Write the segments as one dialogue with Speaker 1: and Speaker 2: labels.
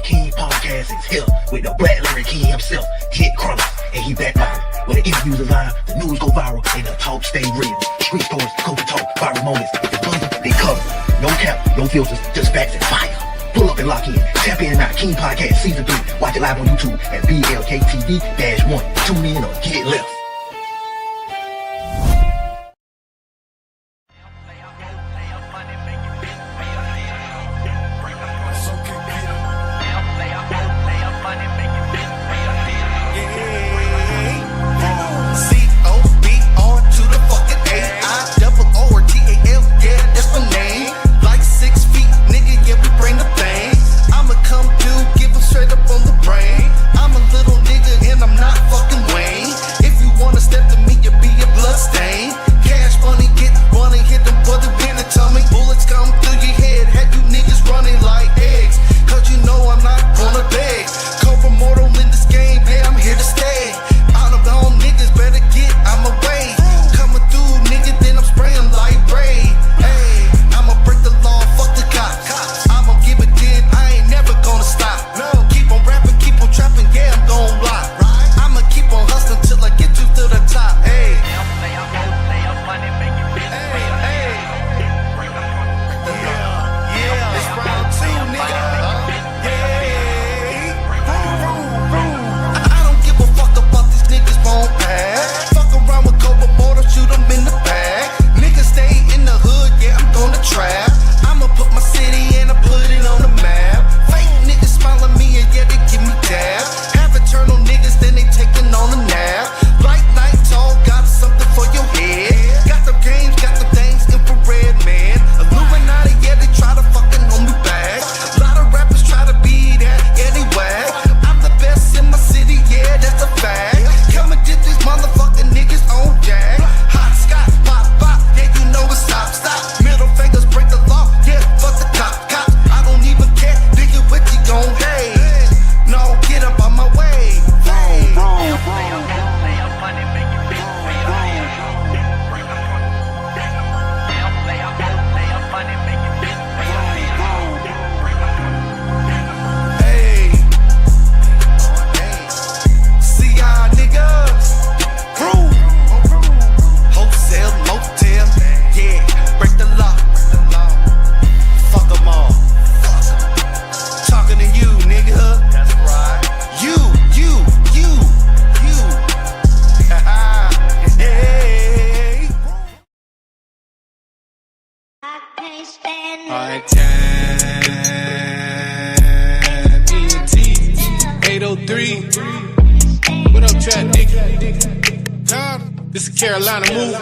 Speaker 1: King Podcast is here with the Black Lyric King himself, Kid Crumb, and he back live. When the interviews are live, the news go viral, and the talk stay real. Street stories, culture talk, viral moments, if it's buzzing, they cover. No cap, no filters, just facts and fire. Pull up and lock in. Tap in now, King Podcast Season 3. Watch it live on YouTube at BLKTV-1. Tune in or get left.
Speaker 2: Hard time, BLKTV21. What up, Trap nigga? This is Carolina movie.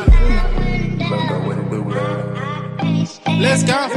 Speaker 2: Let's go.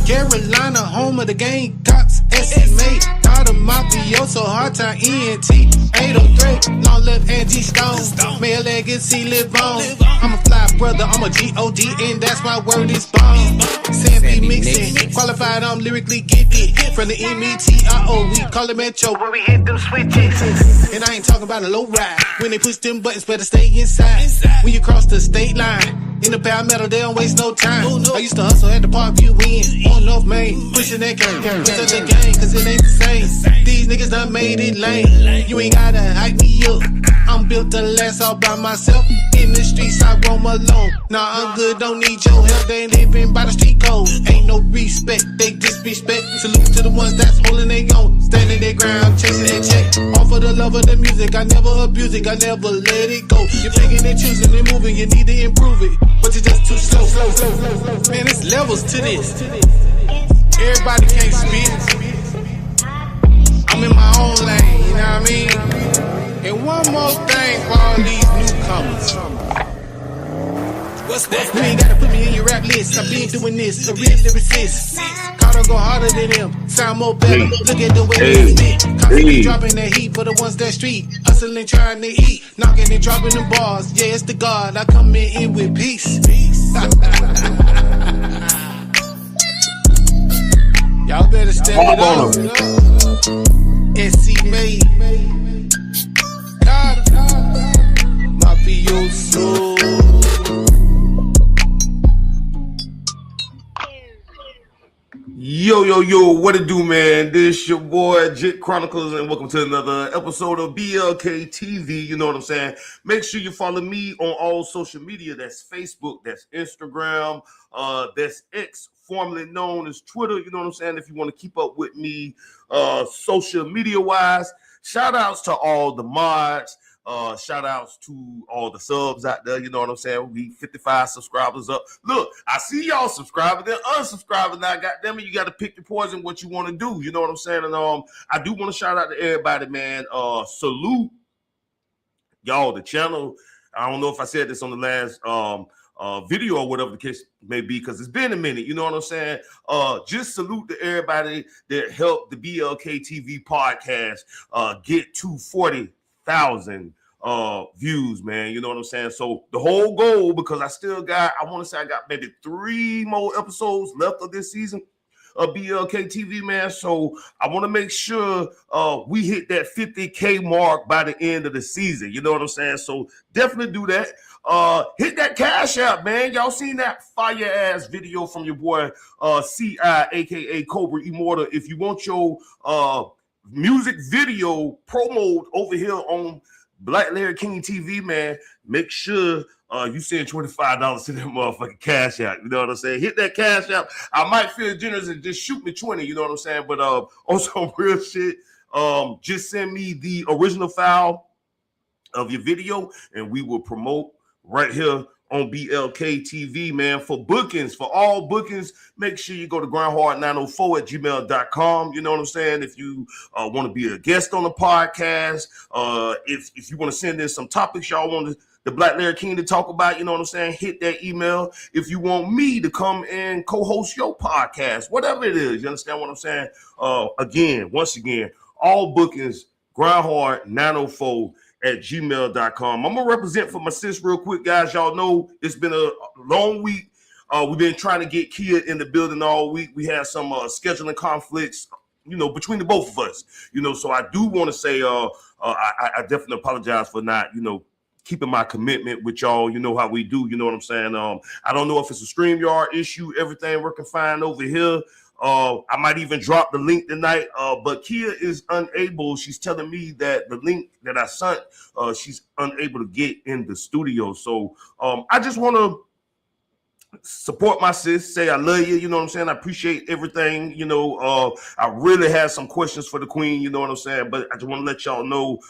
Speaker 2: Carolina, home of the Gamecocks, estimate. Out of mafioso, hard time, ENT. 803, long left Angie Stone. Male legacy live on. I'm a fly brother, I'm a G.O.D. and that's my word is bomb. Sam B mixing, qualified, I'm lyrically gifted. From the M-E-T-R-O, we call it Metro, where we hit them switches. And I ain't talking about a low ride. When they push them buttons, better stay inside. When you cross the state line, in the palmetto, they don't waste no time. I used to hustle at the Parkview Inn, on North Main, pushing that cane. Push the game, cause it ain't the same. These niggas done made it lame. You ain't gotta hype me up. I'm built to last all by myself. In the streets, I roam alone. Nah, I'm good, don't need your help. They ain't living by the street code. Ain't no respect, they disrespect. Salute to the ones that's holding their own. Standing their ground, chasing their check. All for the love of the music, I never abuse it, I never let it go. You're picking and choosing and moving, you need to improve it. But you're just too slow. Man, it's levels to this. Everybody can't spit. I'm in my own lane, you know what I mean? And one more thing for all these newcomers. What's that? You ain't gotta put me in your rap list. I've been doing this, a real lyricist. Carter go harder than them, sound more better. Look at the way they spit. Constantly dropping that heat for the ones that street. Hustling, trying to eat, knocking and dropping them bars. Yeah, it's the God. I come in with peace. Y'all better step it up. SC made. Mafioso.
Speaker 3: Yo, Yo, what it do, man? This your boy, Jit Chronicles, and welcome to another episode of BLKTV. You know what I'm saying? Make sure you follow me on all social media. That's Facebook, that's Instagram, that's X, formerly known as Twitter. You know what I'm saying? If you want to keep up with me social media-wise, shout-outs to all the mods. Shout outs to all the subs out there. You know what I'm saying? We 55 subscribers up. Look, I see y'all subscribing, then unsubscribing now. Goddamn it, you got to pick your poison what you want to do. You know what I'm saying? And I do want to shout out to everybody, man. Salute y'all, the channel. I don't know if I said this on the last video or whatever the case may be, because it's been a minute. You know what I'm saying? Just salute to everybody that helped the BLKTV podcast get to 40,000 views, man. You know what I'm saying? So the whole goal, because I want to say I got maybe 3 more episodes left of this season of BLKTV, man. So I want to make sure we hit that 50K mark by the end of the season. You know what I'm saying? So definitely do that. Hit that cash out, man. Y'all seen that fire ass video from your boy C.I., aka Cobra Immortal. If you want your music video promoted over here on Black Larry King TV, man, make sure you send $25 to that motherfucking cash out. You know what I'm saying? Hit that cash out. I might feel generous and just shoot me 20. You know what I'm saying? But on some real shit, just send me the original file of your video, and we will promote right here on BLK TV, man. For bookings, for all bookings, make sure you go to groundhard904@gmail.com. You know what I'm saying? If you want to be a guest on the podcast, if you want to send in some topics y'all want the Black Larry King to talk about, you know what I'm saying? Hit that email. If you want me to come and co-host your podcast, whatever it is, you understand what I'm saying? Once again, all bookings, groundhard904@gmail.com. I'm going to represent for my sis real quick, guys. Y'all know it's been a long week. We've been trying to get Kia in the building all week. We had some scheduling conflicts, you know, between the both of us. You know, so I do want to say I definitely apologize for not, you know, keeping my commitment with y'all. You know how we do. You know what I'm saying? I don't know if it's a StreamYard issue. Everything working fine over here. I might even drop the link tonight, but Kia is unable. She's telling me that the link that I sent, she's unable to get in the studio. So I just want to support my sis, say I love you. You know what I'm saying? I appreciate everything. You know, I really had some questions for the queen. You know what I'm saying? But I just want to let y'all know,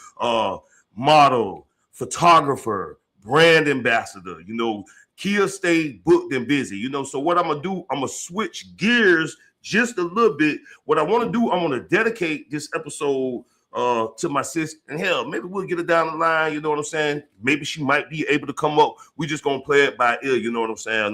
Speaker 3: model, photographer, brand ambassador, you know, Kia stayed booked and busy, you know. So what I'm going to do, I'm going to switch gears just a little bit. What I want to do, I'm going to dedicate this episode to my sis. And hell, maybe we'll get her down the line, you know what I'm saying? Maybe she might be able to come up. We just going to play it by ear, you know what I'm saying?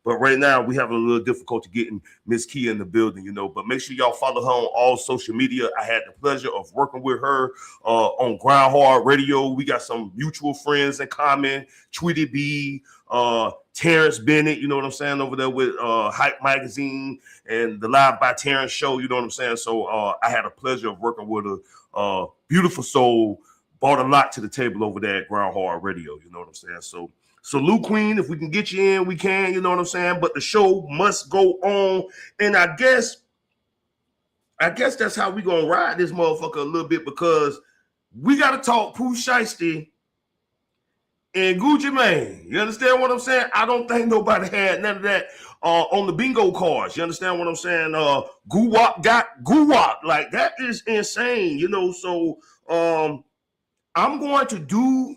Speaker 3: But right now, we have a little difficulty getting Miss Kia in the building, you know. But make sure y'all follow her on all social media. I had the pleasure of working with her on Groundhard Radio. We got some mutual friends in common. Tweety B, Terrence Bennett, you know what I'm saying, over there with Hype Magazine and the Live by Terrence show, you know what I'm saying? So I had a pleasure of working with her. Beautiful soul, brought a lot to the table over there at Groundhard Radio, you know what I'm saying? So salute, Queen. If we can get you in, we can, you know what I'm saying? But the show must go on. And I guess that's how we gonna ride this motherfucker a little bit, because we gotta talk Pooh Shiesty and Gucci Mane. You understand what I'm saying? I don't think nobody had none of that on the bingo cards. You understand what I'm saying? Guwap got Guwap. Like, that is insane, you know. So I'm going to do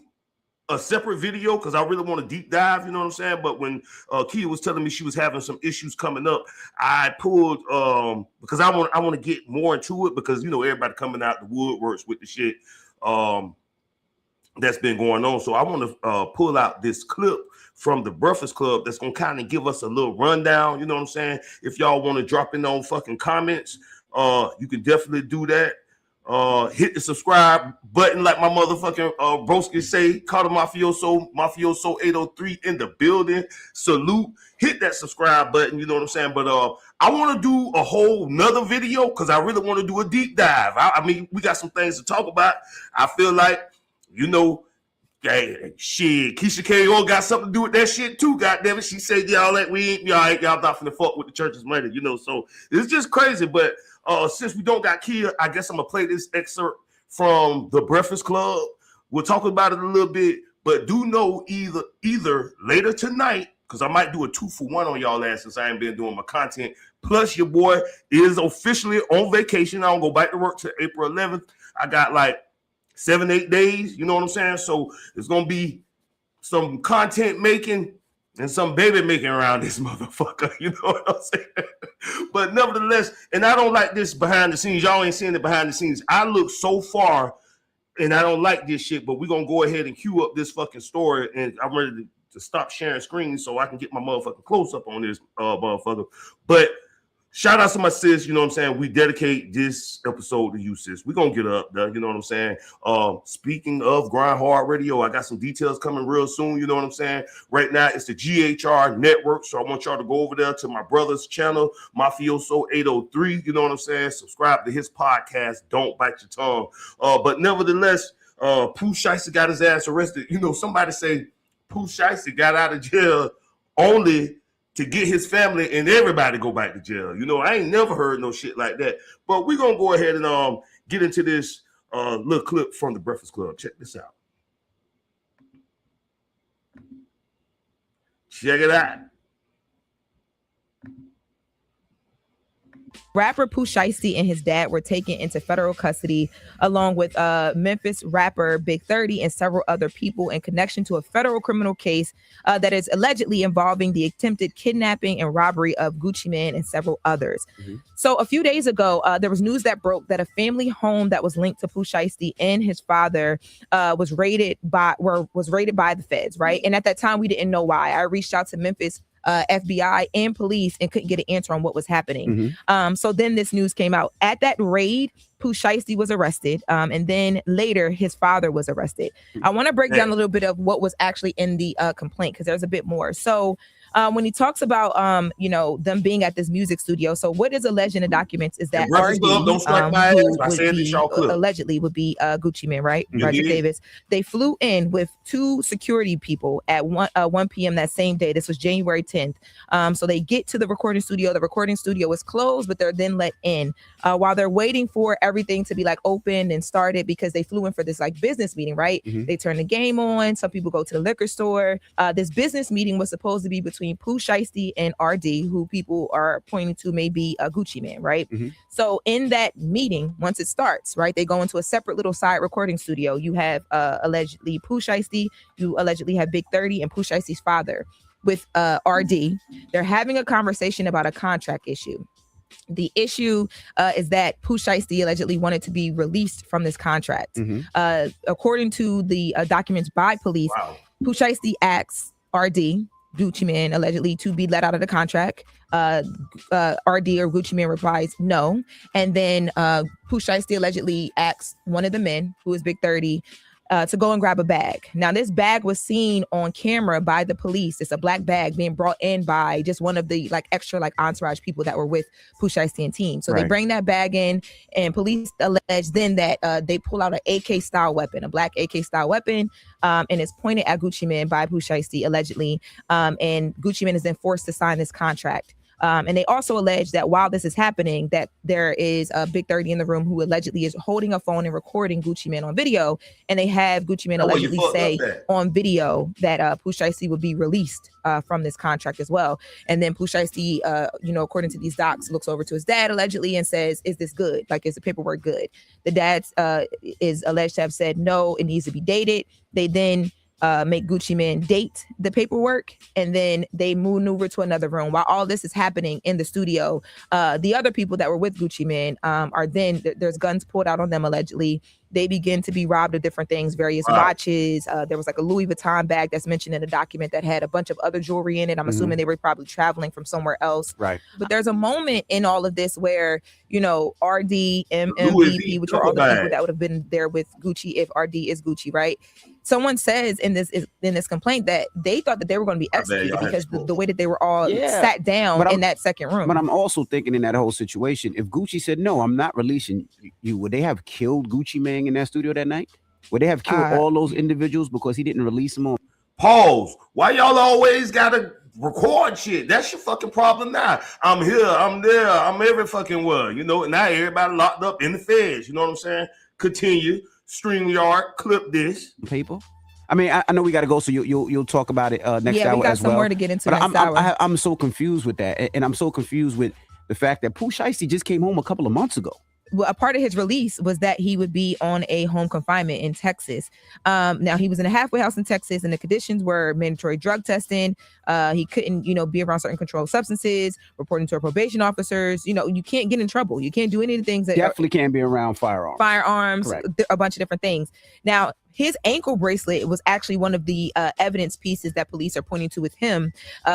Speaker 3: a separate video because I really want to deep dive, you know what I'm saying? But when Kia was telling me she was having some issues coming up, I pulled because I want to get more into it, because, you know, everybody coming out the woodworks with the shit that's been going on. So I want to pull out this clip from the Breakfast Club that's going to kind of give us a little rundown, you know what I'm saying? If y'all want to drop in on fucking comments, you can definitely do that. Hit the subscribe button like my motherfucking broski say. Carter Mafioso 803 in the building. Salute. Hit that subscribe button, you know what I'm saying? But I want to do a whole nother video because I really want to do a deep dive. I mean, we got some things to talk about. I feel like, you know, Hey, shit, Keisha KO got something to do with that shit too, goddamn it. She said y'all like we ain't y'all not finna fuck with the church's money, you know. So it's just crazy. But since we don't got Kia, I guess I'm gonna play this excerpt from The Breakfast Club. We'll talk about it a little bit, but do know either later tonight, because I might do a 2-for-1 on y'all ass since I ain't been doing my content. Plus, your boy is officially on vacation. I don't go back to work till April 11th. I got like 7-8 days, you know what I'm saying? So it's gonna be some content making and some baby making around this motherfucker, you know what I'm saying? But nevertheless, and I don't like this behind the scenes. Y'all ain't seeing it behind the scenes. I look so far and I don't like this shit, but we're gonna go ahead and cue up this fucking story, and I'm ready to stop sharing screens so I can get my motherfucking close up on this motherfucker. But shout out to my sis, you know what I'm saying? We dedicate this episode to you, sis. We're going to get up there, you know what I'm saying? Speaking of Grind Hard Radio, I got some details coming real soon, you know what I'm saying? Right now, it's the GHR Network, so I want y'all to go over there to my brother's channel, Mafioso 803, you know what I'm saying? Subscribe to his podcast, Don't Bite Your Tongue. But nevertheless, Pooh Shiesty got his ass arrested. You know, somebody say Pooh Shiesty got out of jail only to get his family and everybody go back to jail. You know, I ain't never heard no shit like that. But we're going to go ahead and get into this little clip from The Breakfast Club. Check this out. Check it out.
Speaker 4: Rapper Pooh Shiesty and his dad were taken into federal custody along with Memphis rapper Big 30 and several other people in connection to a federal criminal case that is allegedly involving the attempted kidnapping and robbery of Gucci Mane and several others. Mm-hmm. So a few days ago, there was news that broke that a family home that was linked to Pooh Shiesty and his father was raided by the feds, right? And at that time, we didn't know why. I reached out to Memphis FBI and police and couldn't get an answer on what was happening. Mm-hmm. So then this news came out. At that raid, Pooh Shiesty was arrested. And then later his father was arrested. I want to break down a little bit of what was actually in the complaint, because there's a bit more. So when he talks about, them being at this music studio. So what is alleged in the documents is that RD, allegedly would be Gucci Mane, right? Mm-hmm. Roger Davis. They flew in with 2 security people at 1 p.m. that same day. This was January 10th. So they get to the recording studio. The recording studio is closed, but they're then let in while they're waiting for everything to be like opened and started, because they flew in for this like business meeting, right? Mm-hmm. They turn the game on. Some people go to the liquor store. This business meeting was supposed to be between Pooh Shiesty and RD, who people are pointing to may be a Gucci Mane, right? Mm-hmm. So in that meeting, once it starts, right, they go into a separate little side recording studio. You have allegedly Pooh Shiesty, you allegedly have Big 30 and Pooh Shiesty's father with RD. They're having a conversation about a contract issue. The issue is that Pooh Shiesty allegedly wanted to be released from this contract. Mm-hmm. According to the documents by police, Pooh Shiesty asks RD, Gucci Mane, allegedly to be let out of the contract. RD or Gucci Mane replies no. And then Pooh Shiesty allegedly asks one of the men, who is Big 30, to go and grab a bag. Now, this bag was seen on camera by the police. It's a black bag being brought in by just one of the like extra like entourage people that were with Pooh Shiesty and team. So They bring that bag in, and police allege then that they pull out an AK style weapon, a black AK style weapon, and it's pointed at Gucci Mane by Pooh Shiesty allegedly. And Gucci Mane is then forced to sign this contract. And they also allege that while this is happening, that there is a Big 30 in the room who allegedly is holding a phone and recording Gucci Mane on video. And they have Gucci Mane allegedly say on video that Pooh Shiesty would be released from this contract as well. And then Pooh Shiesty, according to these docs, looks over to his dad allegedly and says, is this good? Like, is the paperwork good? The dad is alleged to have said, no, it needs to be dated. They then make Gucci Mane date the paperwork, and then they maneuver to another room. While all this is happening in the studio, the other people that were with Gucci Mane are then, there's guns pulled out on them allegedly. They begin to be robbed of different things, various watches. There was like a Louis Vuitton bag that's mentioned in the document that had a bunch of other jewelry in it. I'm assuming they were probably traveling from somewhere else. Right. But there's a moment in all of this where, RD, MVP, which are all the people that would have been there with Gucci if RD is Gucci, right? Someone says in this complaint that they thought that they were going to be executed because the way that they were all sat down in that second room.
Speaker 5: But I'm also thinking in that whole situation, if Gucci said, no, I'm not releasing you, would they have killed Gucci Mane in that studio that night? Would they have killed all those individuals because he didn't release them on?
Speaker 3: Pause. Why y'all always gotta record shit? That's your fucking problem now. I'm here, I'm there, I'm every fucking where. You know, now everybody locked up in the feds. You know what I'm saying? Continue. StreamYard, clip this.
Speaker 5: People. I mean, I know we got to go, so you'll talk about it next hour as well.
Speaker 4: Yeah, we got some more to get into next hour.
Speaker 5: I'm so confused with that, and I'm so confused with the fact that Pooh Shiesty just came home a couple of months ago.
Speaker 4: Well, a part of his release was that he would be on a home confinement in Texas. Now he was in a halfway house in Texas, and the conditions were mandatory drug testing. He couldn't, be around certain controlled substances, reporting to our probation officers. You can't get in trouble. You can't do any of the things that
Speaker 5: definitely can't be around firearms.
Speaker 4: A bunch of different things. Now, his ankle bracelet was actually one of the evidence pieces that police are pointing to with him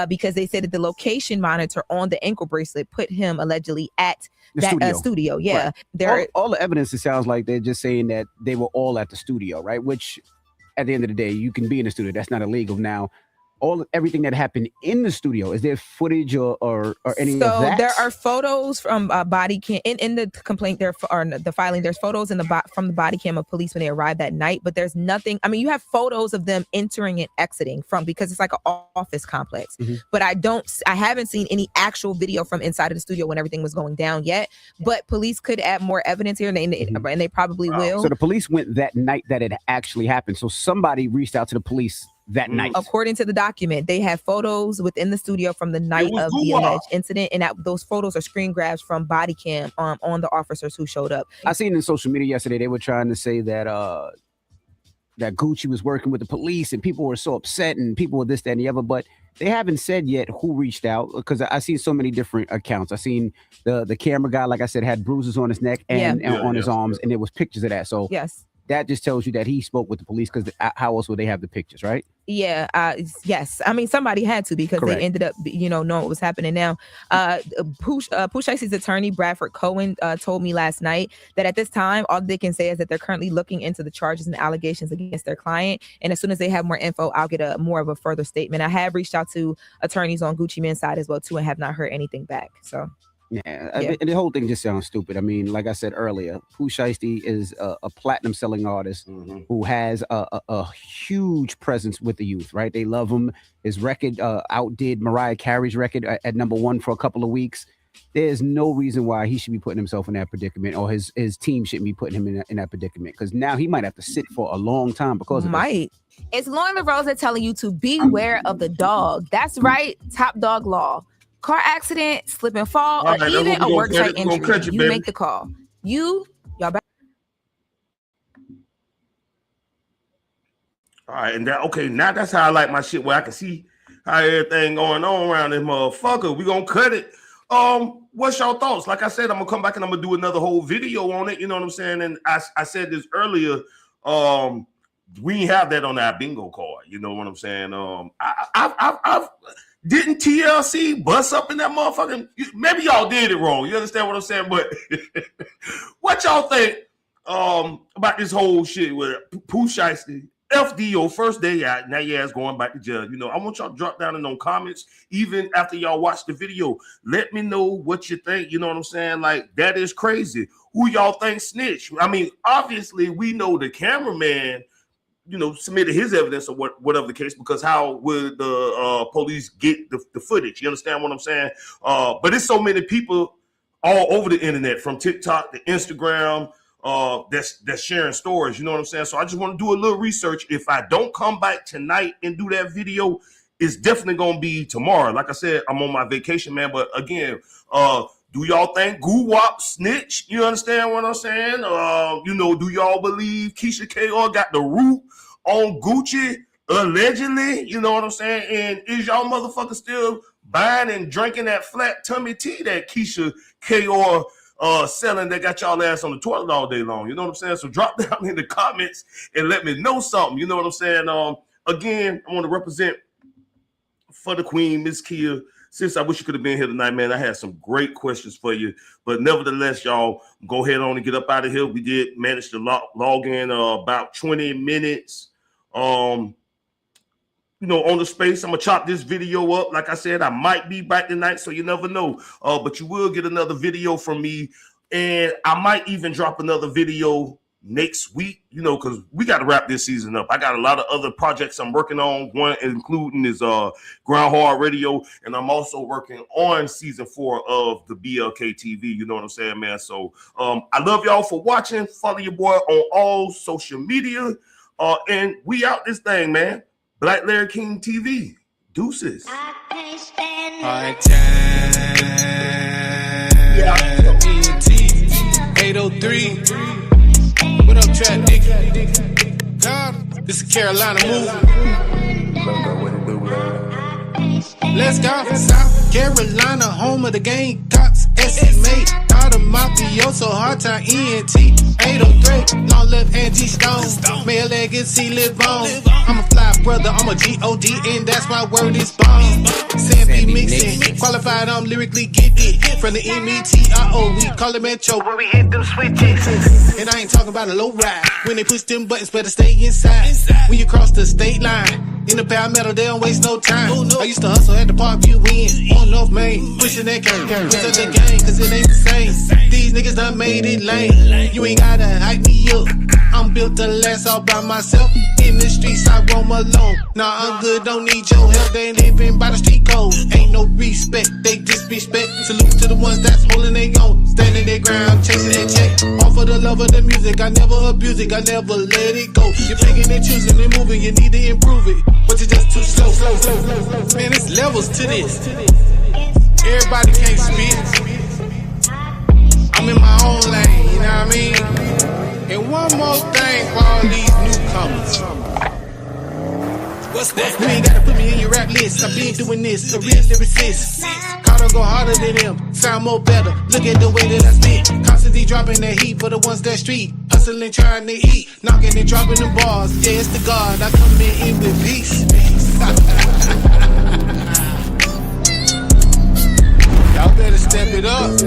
Speaker 4: because they said that the location monitor on the ankle bracelet put him allegedly at that studio. Yeah.
Speaker 5: Right. All the evidence, it sounds like they're just saying that they were all at the studio, right? Which at the end of the day, you can be in the studio. That's not illegal. Now, everything that happened in the studio, is there footage or any of that? So
Speaker 4: there are photos from body cam in the complaint there or the filing. There's photos from the body cam of police when they arrived that night, but there's nothing. I mean, you have photos of them entering and exiting because it's like an office complex. Mm-hmm. But I haven't seen any actual video from inside of the studio when everything was going down yet. But police could add more evidence here, and they probably will.
Speaker 5: So the police went that night that it actually happened. So somebody reached out to the police that night.
Speaker 4: According to the document, they have photos within the studio from the night of the alleged incident, and those photos are screen grabs from body cam on the officers who showed up.
Speaker 5: I seen in social media yesterday they were trying to say that that Gucci was working with the police and people were so upset and people were this, that, and the other, but they haven't said yet who reached out because I seen so many different accounts. I seen the camera guy, like I said, had bruises on his neck and on his arms, and there was pictures of that. So
Speaker 4: yes.
Speaker 5: That just tells you that he spoke with the police because how else would they have the pictures, right?
Speaker 4: Yeah. Yes. I mean, somebody had to because Correct. They ended up, knowing what was happening. Now, Pooh Shiesty's attorney, Bradford Cohen, told me last night that at this time, all they can say is that they're currently looking into the charges and allegations against their client. And as soon as they have more info, I'll get more of a further statement. I have reached out to attorneys on Gucci Mane's side as well, too, and have not heard anything back. So.
Speaker 5: Yeah, and the whole thing just sounds stupid. I mean, like I said earlier, Pooh Shiesty is a platinum selling artist who has a huge presence with the youth, right? They love him. His record outdid Mariah Carey's record at #1 for a couple of weeks. There's no reason why he should be putting himself in that predicament, or his team shouldn't be putting him in that predicament, because now he might have to sit for a long time because of it.
Speaker 4: It's Lauren LaRosa telling you to beware of the dog. That's right, Top Dog Law. Car accident, slip and fall, or even a worksite injury. You make the call. Y'all back.
Speaker 3: All right, and now that's how I like my shit, where I can see how everything going on around this motherfucker. We gonna cut it. What's y'all thoughts? Like I said, I'm gonna come back and I'm gonna do another whole video on it. You know what I'm saying? And I said this earlier. We ain't have that on our bingo card. You know what I'm saying? I've didn't TLC bust up in that motherfucking? Maybe y'all did it wrong. You understand what I'm saying? But what y'all think about this whole shit with Pooh Shiesty? FDO first day out, now your ass going back to jail. I want y'all to drop down in those comments, even after y'all watch the video. Let me know what you think. You know what I'm saying? Like, that is crazy. Who y'all think snitch? I mean, obviously, we know the cameraman, submitted his evidence or whatever the case, because how would the police get the footage? You understand what I'm saying? But there's so many people all over the internet, from TikTok to Instagram, that's sharing stories. You know what I'm saying? So I just want to do a little research. If I don't come back tonight and do that video, it's definitely going to be tomorrow. Like I said, I'm on my vacation, man. But again, do y'all think Goo-Wop snitch? You understand what I'm saying? Do y'all believe Keisha K.R. got the root on Gucci, allegedly? You know what I'm saying? And is y'all motherfuckers still buying and drinking that flat tummy tea that Keisha K.R. selling that got y'all ass on the toilet all day long? You know what I'm saying? So drop down in the comments and let me know something. You know what I'm saying? Again, I want to represent for the queen, Miss Kia. Sis, I wish you could have been here tonight, man. I had some great questions for you. But nevertheless, y'all, go ahead on and get up out of here. We did manage to log in about 20 minutes. On the space. I'm going to chop this video up. Like I said, I might be back tonight, so you never know. But you will get another video from me. And I might even drop another video next week, you know, because we got to wrap this season up. I got a lot of other projects I'm working on. One including is Groundhog Radio, and I'm also working on season 4 of the BLKTV. You know what I'm saying, man? So I love y'all for watching. Follow your boy on all social media, and we out this thing, man. Black Larry King TV. Deuces.
Speaker 2: Hard time. ENT 803. What up, Trap Dick? God, this is Carolina movie. Let's go. South Carolina, home of the Gamecocks. SMA, out of mafioso, hard time ENT 803. Long live Angie Stone. May a legacy live on. I'm a fly brother, I'm a G-O-D, and that's my word is bomb. Sam B mixing, qualified, I'm lyrically gifted. From the M-E-T-R-O, we call it Metro, where we hit them switches. And I ain't talking about a low ride. When they push them buttons, better stay inside. When you cross the state line, in the power metal, they don't waste no time. I used to hustle at the Parkview Inn, on North Main, pushing that game. Push up the game, cause it ain't the same. These niggas done made it lame. You ain't gotta hype me up. I'm built to last all by myself. In the streets, I roam alone. Nah, I'm good, don't need your help. They ain't living by the street code. Ain't no respect, they disrespect. Salute to the ones that's holding their own. Standing their ground, chasing their check. All for the love of the music, I never abuse it, I never let it go. You're picking and choosing and moving, you need to improve it. But you're just too slow. Man, it's levels to this. Everybody can't spit. I'm in my own lane, you know what I mean? And one more thing for all these newcomers. What's that? You ain't gotta put me in your rap list. I've been doing this, a real lyricist. Carter go harder than them, sound more better. Look at the way that I spit. Constantly dropping that heat for the ones that street. Hustling, trying to eat. Knocking and dropping the bars. Yeah, it's the God. I come in with peace. Y'all better step it up.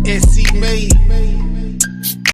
Speaker 2: SC made.